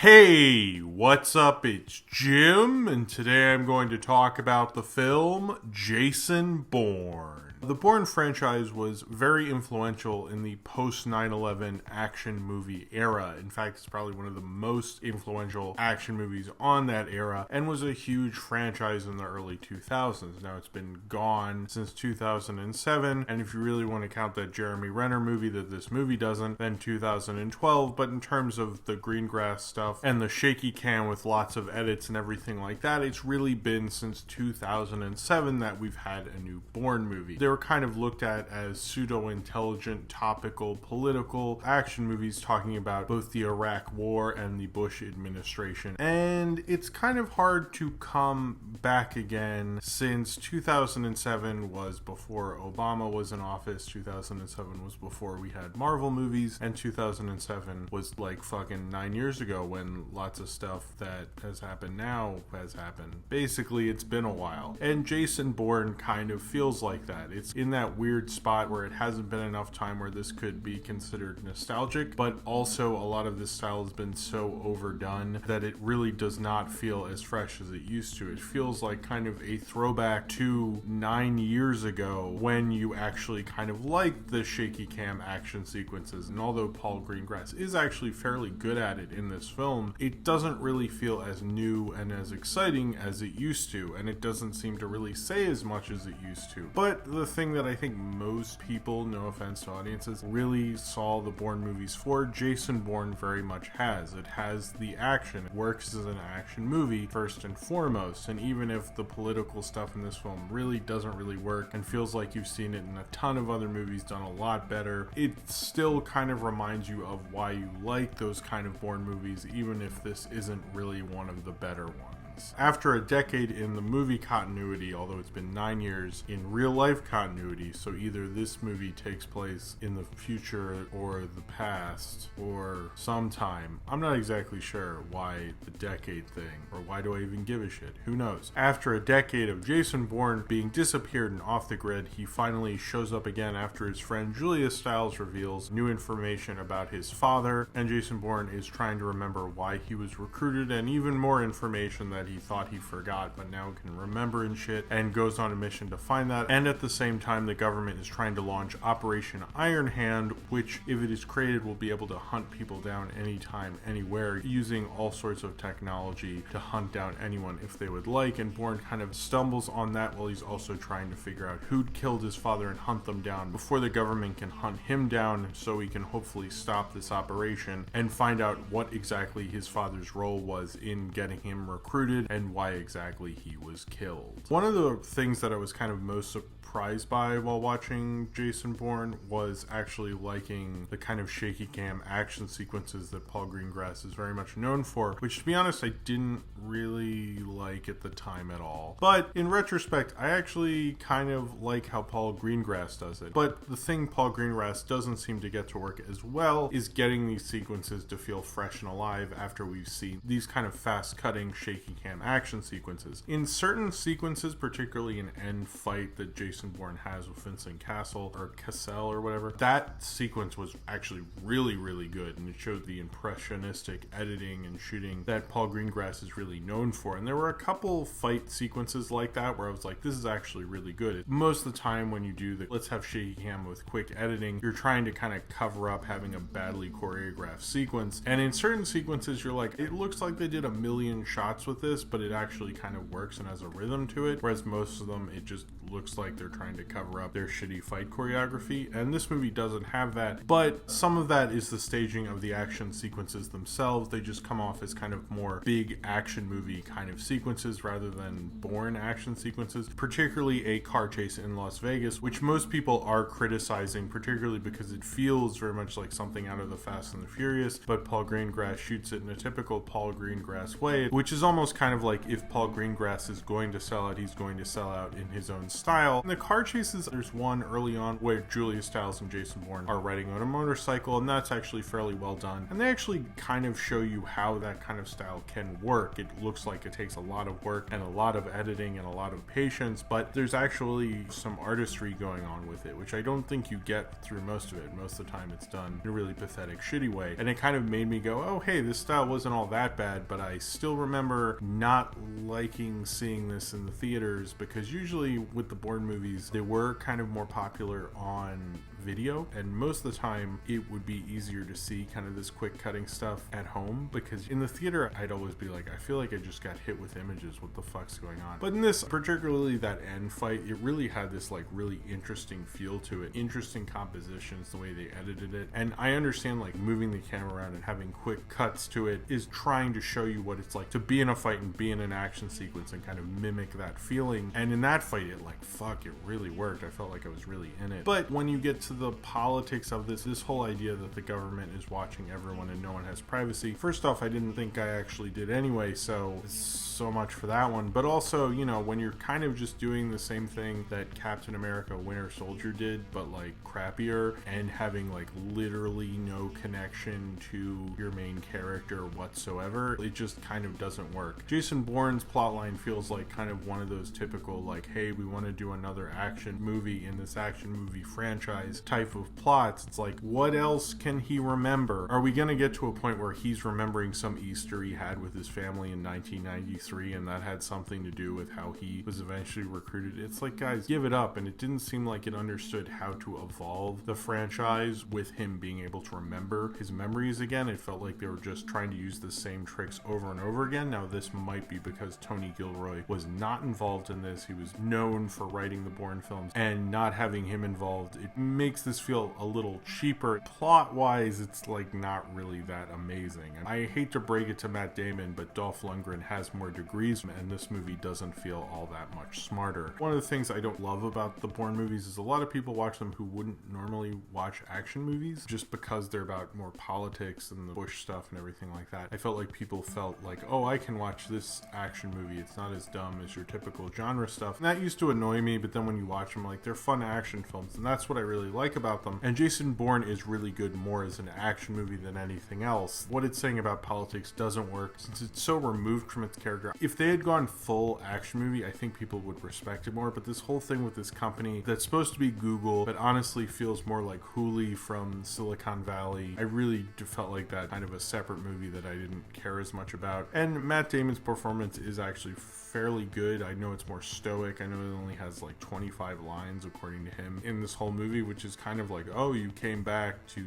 Hey, what's up? It's Jim, and today I'm going to talk about the film Jason Bourne. The Bourne franchise was very influential in the post-9/11 action movie era. In fact, it's probably one of the most influential action movies on that era, and was a huge franchise in the early 2000s. Now, it's been gone since 2007, and if you really want to count that Jeremy Renner movie that this movie doesn't, then 2012, but in terms of the green grass stuff and the shaky cam with lots of edits and everything like that, it's really been since 2007 that we've had a new Bourne movie. They were kind of looked at as pseudo-intelligent, topical, political action movies talking about both the Iraq War and the Bush administration. And it's kind of hard to come back again since 2007 was before Obama was in office, 2007 was before we had Marvel movies, and 2007 was like fucking 9 years ago when lots of stuff that has happened now has happened. Basically, it's been a while. And Jason Bourne kind of feels like that. It's in that weird spot where it hasn't been enough time where this could be considered nostalgic, but also a lot of this style has been so overdone that it really does not feel as fresh as it used to. It feels like kind of a throwback to 9 years ago when you actually kind of liked the shaky cam action sequences. And although Paul Greengrass is actually fairly good at it in this film, it doesn't really feel as new and as exciting as it used to, and it doesn't seem to really say as much as it used to. But the thing that I think most people, no offense to audiences, really saw the Bourne movies for, Jason Bourne very much has. It has the action. It works as an action movie first and foremost, and even if the political stuff in this film really doesn't really work and feels like you've seen it in a ton of other movies done a lot better, it still kind of reminds you of why you like those kind of Bourne movies, even if this isn't really one of the better ones. After a decade in the movie continuity, although it's been 9 years in real life continuity, so either this movie takes place in the future or the past or sometime. I'm not exactly sure why the decade thing, or why do I even give a shit? Who knows? After a decade of Jason Bourne being disappeared and off the grid, he finally shows up again after his friend Julia Stiles reveals new information about his father, and Jason Bourne is trying to remember why he was recruited and even more information that he thought he forgot but now can remember and shit, and goes on a mission to find that. And at the same time, the government is trying to launch Operation Iron Hand, which, if it is created, will be able to hunt people down anytime, anywhere, using all sorts of technology to hunt down anyone if they would like. And Bourne kind of stumbles on that while he's also trying to figure out who'd killed his father and hunt them down before the government can hunt him down, so he can hopefully stop this operation and find out what exactly his father's role was in getting him recruited and why exactly he was killed. One of the things that I was kind of most surprised by while watching Jason Bourne was actually liking the kind of shaky cam action sequences that Paul Greengrass is very much known for, which, to be honest, I didn't really like at the time at all. But in retrospect, I actually kind of like how Paul Greengrass does it. But the thing Paul Greengrass doesn't seem to get to work as well is getting these sequences to feel fresh and alive after we've seen these kind of fast-cutting shaky cam action sequences. In certain sequences, particularly an end fight that Jason Bourne has with Vincent Cassel or whatever, that sequence was actually really, really good, and it showed the impressionistic editing and shooting that Paul Greengrass is really known for. And there were a couple fight sequences like that where I was like, this is actually really good. Most of the time when you do the let's have shaky cam with quick editing, you're trying to kind of cover up having a badly choreographed sequence, and in certain sequences you're like, it looks like they did a million shots with this, but it actually kind of works and has a rhythm to it, whereas most of them it just looks like they're trying to cover up their shitty fight choreography. And this movie doesn't have that, but some of that is the staging of the action sequences themselves. They just come off as kind of more big action movie kind of sequences rather than Bourne action sequences, particularly a car chase in Las Vegas, which most people are criticizing, particularly because it feels very much like something out of the Fast and the Furious, but Paul Greengrass shoots it in a typical Paul Greengrass way, which is almost kind kind of like if Paul Greengrass is going to sell out, he's going to sell out in his own style. In the car chases, there's one early on where Julia Stiles and Jason Bourne are riding on a motorcycle, and that's actually fairly well done. And they actually kind of show you how that kind of style can work. It looks like it takes a lot of work and a lot of editing and a lot of patience, but there's actually some artistry going on with it, which I don't think you get through most of it. Most of the time it's done in a really pathetic, shitty way. And it kind of made me go, oh hey, this style wasn't all that bad, but I still remember not liking seeing this in the theaters, because usually with the Bourne movies, they were kind of more popular on video, and most of the time it would be easier to see kind of this quick cutting stuff at home, because in the theater I'd always be like, I feel like I just got hit with images, what the fuck's going on? But in this, particularly that end fight, it really had this like really interesting feel to it, interesting compositions, the way they edited it. And I understand like moving the camera around and having quick cuts to it is trying to show you what it's like to be in a fight and be in an action sequence and kind of mimic that feeling. And in that fight, it like, fuck, it really worked. I felt like I was really in it. But when you get to the politics of this whole idea that the government is watching everyone and no one has privacy, first off, I didn't think I actually did anyway, so much for that one. But also, you know, when you're kind of just doing the same thing that Captain America Winter Soldier did, but like crappier, and having like literally no connection to your main character whatsoever, it just kind of doesn't work. Jason Bourne's plotline feels like kind of one of those typical like, hey, we want to do another action movie in this action movie franchise type of plots. It's like, what else can he remember? Are we going to get to a point where he's remembering some Easter he had with his family in 1993 and that had something to do with how he was eventually recruited? It's like, guys, give it up. And it didn't seem like it understood how to evolve the franchise with him being able to remember his memories again. It felt like they were just trying to use the same tricks over and over again. Now this might be because Tony Gilroy was not involved in this. He was known for writing the Bourne films, and not having him involved, it makes this feel a little cheaper. Plot wise, it's like not really that amazing. I hate to break it to Matt Damon, but Dolph Lundgren has more degrees, and this movie doesn't feel all that much smarter. One of the things I don't love about the Bourne movies is a lot of people watch them who wouldn't normally watch action movies, just because they're about more politics and the Bush stuff and everything like that. I felt like people felt like, oh, I can watch this action movie, it's not as dumb as your typical genre stuff. And that used to annoy me, but then when you watch them, like, they're fun action films, and that's what I really like about them. And Jason Bourne is really good more as an action movie than anything else. What it's saying about politics doesn't work since it's so removed from its character. If they had gone full action movie, I think people would respect it more, but this whole thing with this company that's supposed to be Google, but honestly feels more like Hooli from Silicon Valley, I really felt like that kind of a separate movie that I didn't care as much about. And Matt Damon's performance is actually fairly good. I know it's more stoic. I know it only has like 25 lines according to him in this whole movie, which is kind of like, oh, you came back to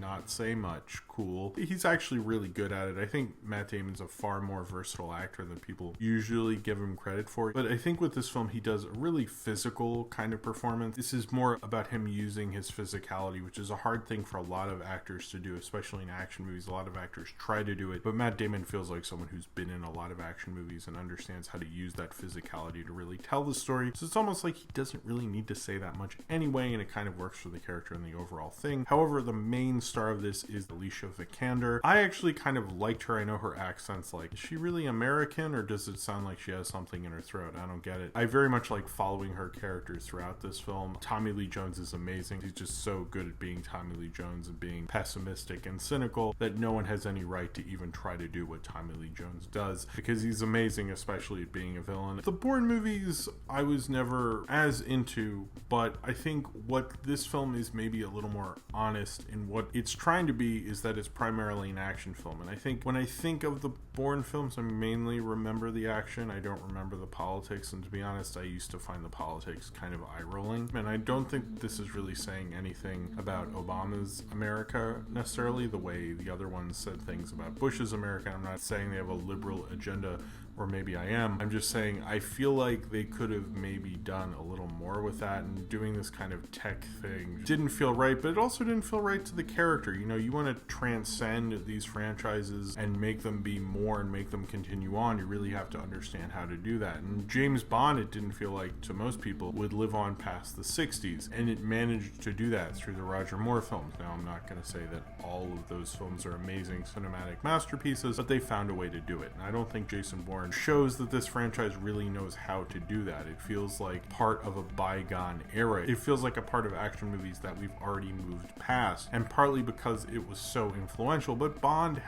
not say much. Cool. He's actually really good at it. I think Matt Damon's a far more versatile actor than people usually give him credit for. But I think with this film, he does a really physical kind of performance. This is more about him using his physicality, which is a hard thing for a lot of actors to do, especially in action movies. A lot of actors try to do it, but Matt Damon feels like someone who's been in a lot of action movies and understands how to use that physicality to really tell the story. So it's almost like he doesn't really need to say that much anyway, and it kind of works for the character and the overall thing. However, the main star of this is Alicia Vikander. I actually kind of liked her. I know her accent's like, is she really American, or does it sound like she has something in her throat? I don't get it. I very much like following her character throughout this film. Tommy Lee Jones is amazing. He's just so good at being Tommy Lee Jones and being pessimistic and cynical that no one has any right to even try to do what Tommy Lee Jones does, because he's amazing, especially at being a villain. The Bourne movies I was never as into, but I think what this film is maybe a little more honest in what it's trying to be is that it's primarily an action film. And I think when I think of the Bourne films, I mainly remember the action. I don't remember the politics, and to be honest, I used to find the politics kind of eye-rolling. And I don't think this is really saying anything about Obama's America necessarily, the way the other ones said things about Bush's America. I'm not saying they have a liberal agenda, or maybe I am. I'm just saying I feel like they could have maybe done a little more with that, and doing this kind of tech thing didn't feel right, but it also didn't feel right to the character. You know, you want to transcend these franchises and make them be more and make them continue on. You really have to understand how to do that. And James Bond, it didn't feel like to most people would live on past the 60s, and it managed to do that through the Roger Moore films. Now, I'm not going to say that all of those films are amazing cinematic masterpieces, but they found a way to do it. And I don't think Jason Bourne Bourne shows that this franchise really knows how to do that. It feels like part of a bygone era. It feels like a part of action movies that we've already moved past, and partly because it was so influential, but Bond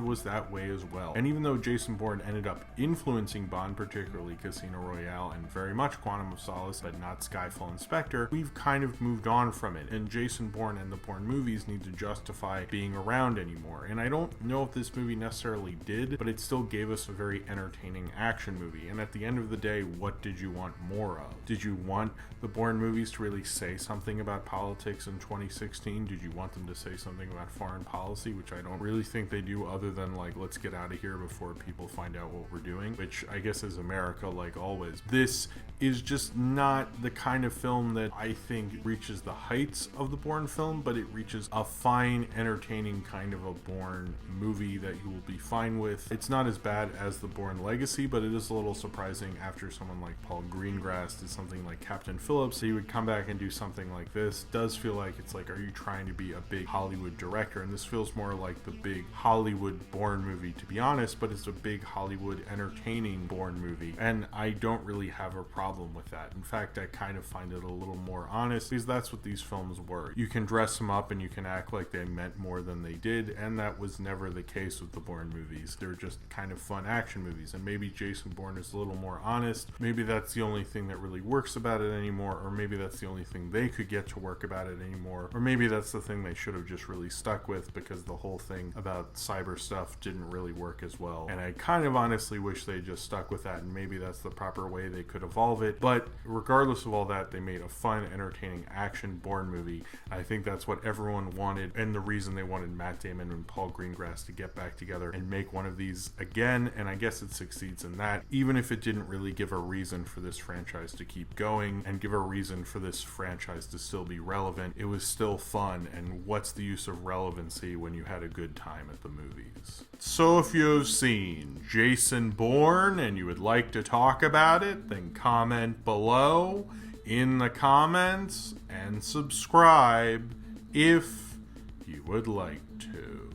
was that way as well. And even though Jason Bourne ended up influencing Bond, particularly Casino Royale and very much Quantum of Solace, but not Skyfall and Spectre, we've kind of moved on from it, and Jason Bourne and the Bourne movies need to justify being around anymore. And I don't know if this movie necessarily did, but it still gave us a very entertaining action movie. And at the end of the day, what did you want more of? Did you want the Bourne movies to really say something about politics in 2016? Did you want them to say something about foreign policy, which I don't really think they do, other than like, let's get out of here before people find out what we're doing, which I guess is America, like always. This is just not the kind of film that I think reaches the heights of the Bourne film, but it reaches a fine, entertaining kind of a Bourne movie that you will be fine with. It's not as bad as the Bourne Legacy, but it is a little surprising after someone like Paul Greengrass did something like Captain Phillips, so he would come back and do something like this. It does feel like it's like, are you trying to be a big Hollywood director? And this feels more like the big Hollywood Bourne movie, to be honest, but it's a big Hollywood entertaining Bourne movie, and I don't really have a problem with that. In fact, I kind of find it a little more honest, because that's what these films were. You can dress them up and you can act like they meant more than they did, and that was never the case with the Bourne movies. They're just kind of fun action movies, and maybe Jason Bourne is a little more honest. Maybe that's the only thing that really works about it anymore, or maybe that's the only thing they could get to work about it anymore, or maybe that's the thing they should have just really stuck with, because the whole thing about cyber stuff didn't really work as well. And I kind of honestly wish they just stuck with that, and maybe that's the proper way they could evolve it. But regardless of all that, they made a fun, entertaining action Bourne movie. I think that's what everyone wanted, and the reason they wanted Matt Damon and Paul Greengrass to get back together and make one of these again, and I guess it succeeds in that, even if it didn't really give a reason for this franchise to keep going and give a reason for this franchise to still be relevant. It was still fun, and what's the use of relevancy when you had a good time at the movies? So if you've seen Jason Bourne and you would like to talk about it, then comment below in the comments and subscribe if you would like to.